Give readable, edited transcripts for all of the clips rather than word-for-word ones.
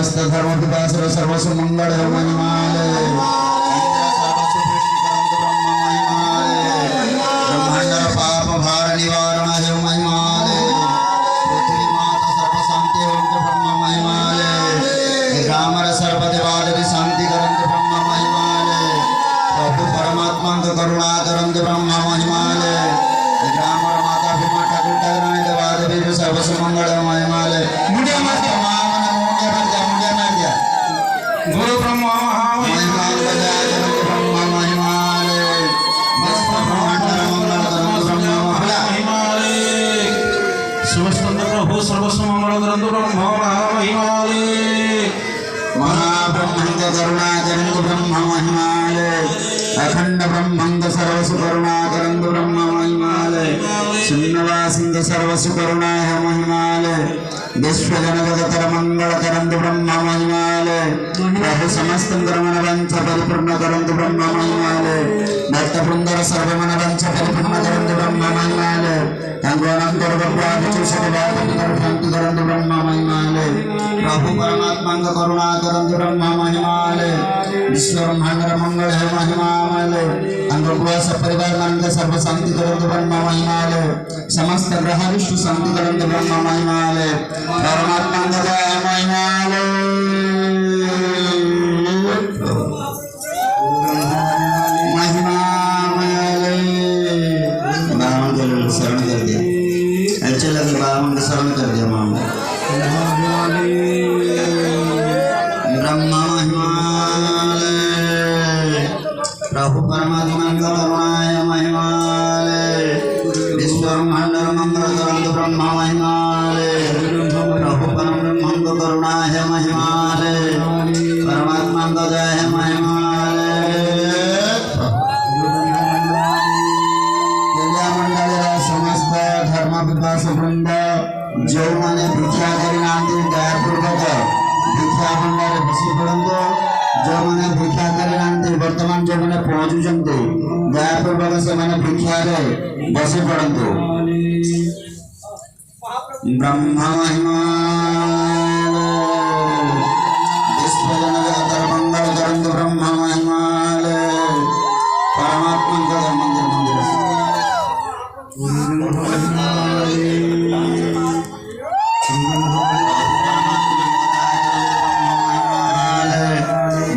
समस्त धर्म विकासर सर्वस्व मंगल है महिमाले ब्रह्मांड पाप भार निवारण है महिमाले पृथ्वी माता सर्व शांति होंगे ब्रह्म महिमाले ग्रामर सर्व देवादेवी शांति करंगे ब्रह्म महिमाले प्रभु परमात्मा करुणा करंगे ब्रह्म महिमाले ग्रामर माता भीमा ठाकुर ठाकुरानी देवादेवी सर्वस्व मंगल है महिमाले मुझे मत गुरु ब्रह्मा महिमाल बजाय ब्रह्मा महिमाले विष्णु ब्रह्मांड ब्रह्मा महिमाले समस्तंत्र प्रभु सर्वस्व मंगल करंतु ब्रह्मा महिमाले महाब्रह्मांड करुणा करंतु ब्रह्मा महिमाले अखंड ब्रह्मांड सर्वस्व करुणा करंतु ब्रह्मा महिमाले शून्यवासिंद सर्वस्व करुणा है महिमाले विश्व जनगतर मंगल करंतु ब्रह्मा महिमाले प्रभु समस्त मन वंच परिपूर्ण करंतु ब्रह्मा महिमाले भक्त वृंदर सर्व मन वंच परिपूर्ण करंतु ब्रह्मा महिमाले अंगोणं गर्भवादिचु शांति करंतु ब्रह्मा महिमाले प्रभु परमात्मा करुणा करंतु ब्रह्मा महिमाले विश्व ब्रह्मांड मंगल है महिमाले अंगोपवास परिवार नंद सर्व शांति करंतु ब्रह्मा महिमाले समस्त ग्रह विश्व शांति करंतु ब्रह्मा महिमाले परमात्मा जय महिमाले महिमाले बावन शरण कर दिया अच्छे लगे बावन शरण कर दिया मामा ब्रह्मा महिमाले प्रभु परमात्मा करुणाय महिमाले विश्व ब्रह्मांड मंगल करंतु ब्रह्मा महिमाले प्रभु परम ब्रह्मांड करुणा है महिमाले परमात्मा का जय है महिमाले समस्त धर्म विकास वृंद जो मैंने भिक्षा करना दयापूर्वक भिक्षा भंडार बसी पड़ो जो मैंने भिक्षा करना वर्तमान जो मैंने पहुंचुं दयापूर्वक से मैंने भिक्षा बसी पड़ो ब्रह्मा महिमाले विश्व जनगतर मंगल करंतु ब्रह्मा महिमाले परमात्मा का मंदिर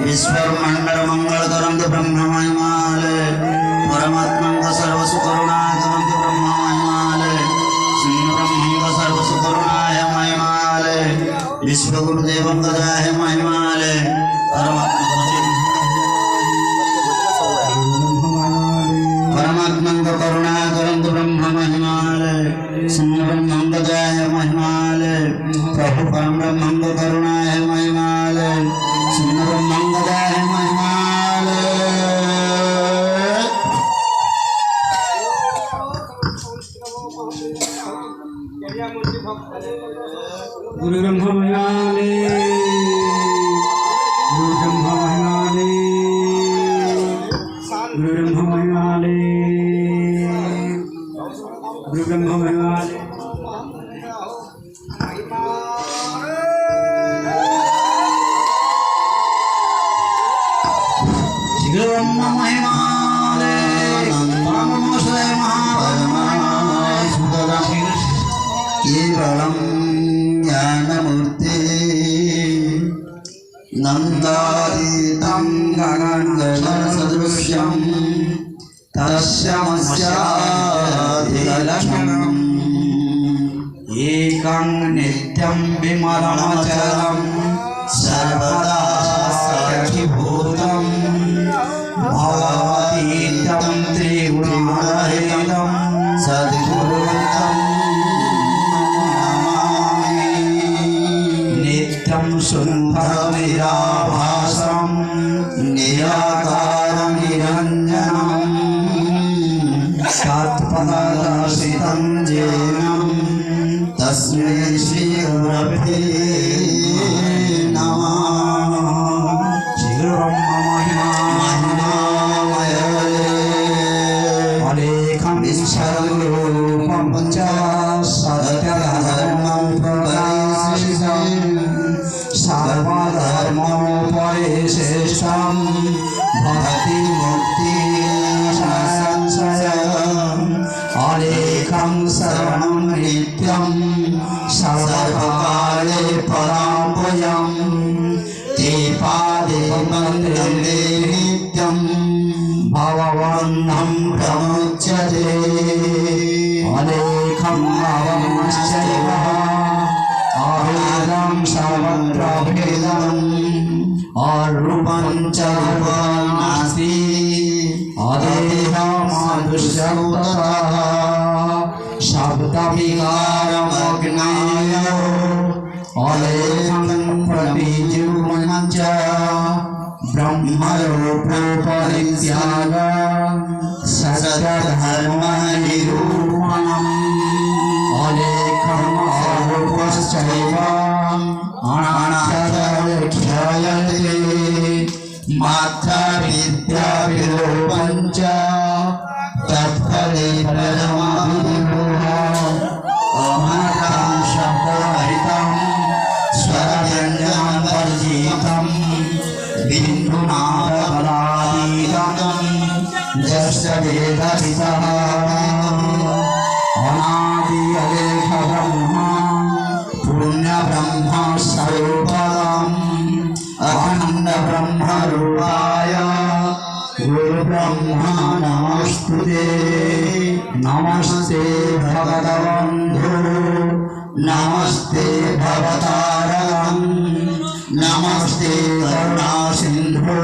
विश्व ब्रह्मांड मंगल करंतु ब्रह्मा महिमाले परमात्मा का सर्वस्व करुणा करंतु ब्रह्मा महिमाले सर्वस्व करुणाय महिमाले विश्व गुरुदेव गजाय महिमाले परमात्मा करुणा करंतु ब्रह्म महिमाले शून्य ब्रह्म गजाय महिमाले प्रभु परम ब्रह्म करुणाय महिमाले शून्य ब्रह्म गजाय महिमाले गुरु ब्रह्मा महिमाले गुरु ब्रह्मा महिमाले गुरु ब्रह्मा महिमाले गुरु ब्रह्मा महिमाले गुरु ब्रह्मा महिमाले परमोषय महापरमानंद सुतराम केवलम ज्ञानमूर्ति नंदातीतं गगनसदृश्यं तस्यामस्याधिलक्ष्मणम् एकं नित्यं विमलमचलं सर्वदा साक्षिभूतं भवातीतं त्रिगुणरहितं सद्गुरुतं नित्यं शुद्धनिराभासं निराकारं निरञ्जनं सत्पददर्शितं जेनं तस्मै श्रीगुरवे नमः। श्रीगुरुब्रह्मा महिमामयले अलेखं विश्वरूपं च सत्यधर्मं प्रकाशितं सर्वा सर्वकाले पराम्भयं ते पादे वन्दे नित्यं भववन्नं प्रमुच्यते अलेखं भवमश्चैव अभेदं सर्वत्र भेदम् अरूपं च रूपं नास्ति अदेहमदृश्यतः शब्दविकारमग्नाय अलेखं प्रतिजीवनं च ब्रह्मरूपोपरित्याग सत्यधर्मनिरूपणम् अलेखम् अरूपश्चैव अनाक्षरख्यायते मात्रविद्या विरूपं च तत्फले फलमभिभूः अमृतं शब्दरहितं स्वरव्यञ्जनं वर्जितं बिन्दुनादबलातीतं यस्य वेदविदः अनादि अलेख ब्रह्म पुण्य ब्रह्म स्वरूपम् अखंड ब्रह्म रूपाय गुरु ब्रह्मा नमस्तुते नमस्ते भगवन्धो नमस्ते भवतारं नमस्ते करुणा सिंधु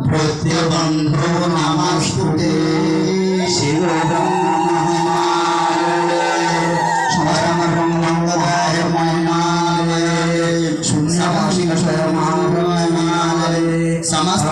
भृत्यबन्धो नमस्तुते शिव समस्त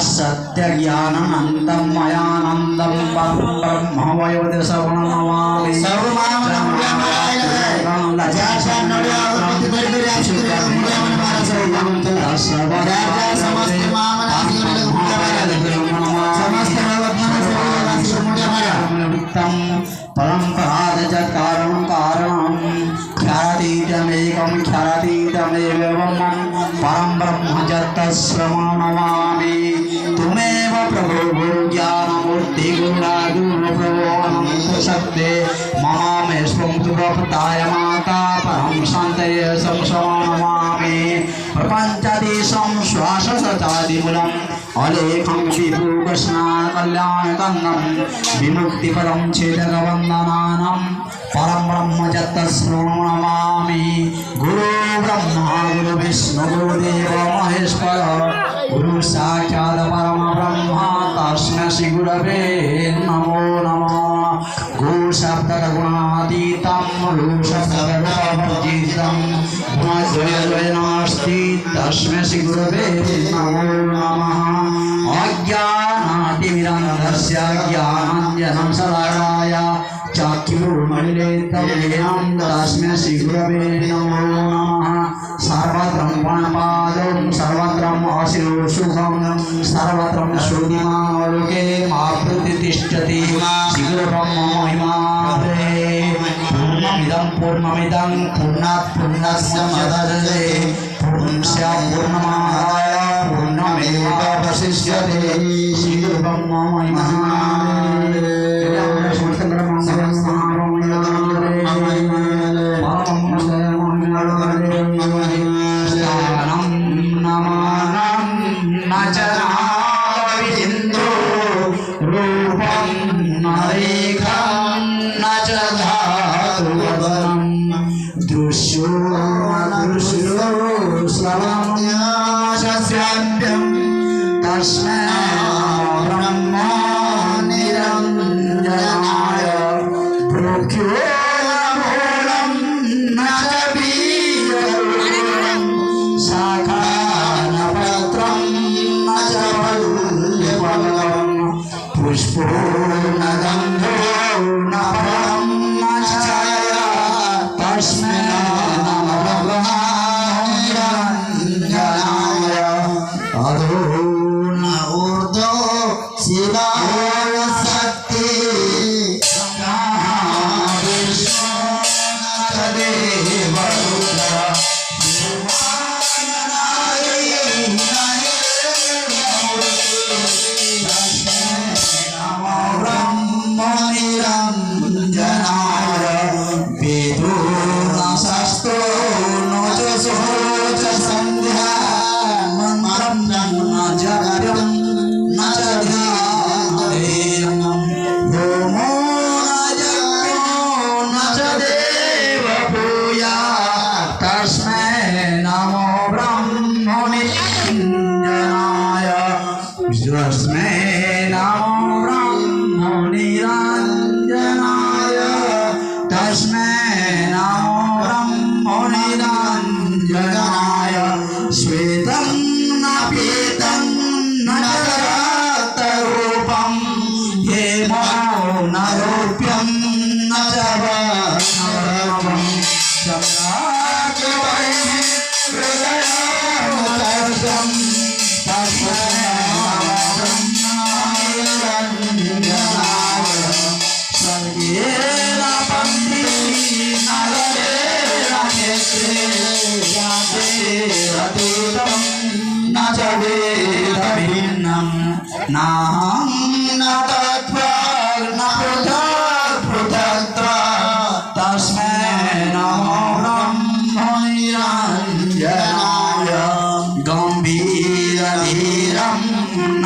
सत्य ज्ञानंदम मयानंदम परम ब्रह्ममय सर्वं नमामि परंपराद च कारणं कारणं ख्यातीतमेकं ख्यातीतमेवं परं ब्रह्म च तस्मै नमामि तुमेव प्रभो ज्ञानमूर्ति गुणागुणप्रभो शक्ते ममामे स्वं प्रपताय माता परं शान्तये संसमानमामि प्रपञ्चदेशं श्वाससचादिमूलम् अलेखं विभूषणाकल्याणकन्दं विमुक्तिपदं छेदकवन्दनानं परं ब्रह्म च तस्मै नमामि गुरु ब्रह्मा गुरु विष्णु गुरुदेव महेश्वर गुरु साक्षात् परम ब्रह्म तस्मै श्री गुरवे नमो नमः गुरु शब्दगुणातीतं गुरु शब्दगुणवर्जितं गुणद्वय नास्ति तस्मै श्री गुरवे नमो नमः अज्ञानातिमिरन्धस्य ज्ञानाञ्जनं शलाकाय चक्षुर्मीलितं येन तस्मै श्री गुरवे नमो नमः सर्वत्र प्रणपादं सर्वत्र आशिरोषुभं सर्वत्र श्रुतिमालोके माप्रुति तिष्ठति श्रीगुरुब्रह्म महिमारे पूर्णमिदं पूर्णात् पूर्णस्य मदते पूर्णस्य पूर्णमादाय पूर्णमेवावशिष्यते श्रीगुरुब्रह्म महिमारे पुष्पो न गन्धो न ब्रह्म तस्मै नमो ब्रह्म निरञ्जनाय तस्मै नमो ब्रह्म निरञ्जनाय श्वेतं न पीतं न रक्तरूपं हेमो न रूप्यं न च वर्णं नाहं न तत्त्वात् न पृथक् पृथक्त्वात् तस्मै नमो ब्रह्म निरञ्जनाय गम्भीरधीरं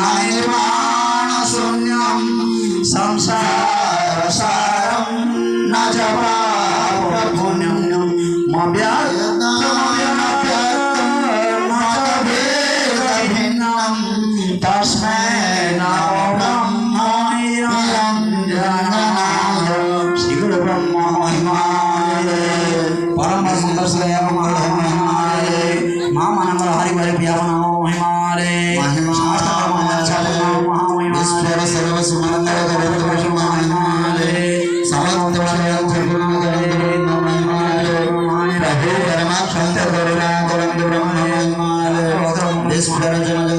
निर्वाणशून्यं संसारसारं न च पापपुण्यं तस्मै नमो ब्रह्म निरञ्जनाय श्री गुरु ब्रह्म महिमाय परम सुंदर महिमाय महामंगल हरि हरि प्रिय महिमाय ईश्वर सर्व सुमंगल महिमाय समस्त महिमाय प्रभु परमात्मा करुणा ब्रह्म महिमाय ईश्वर जन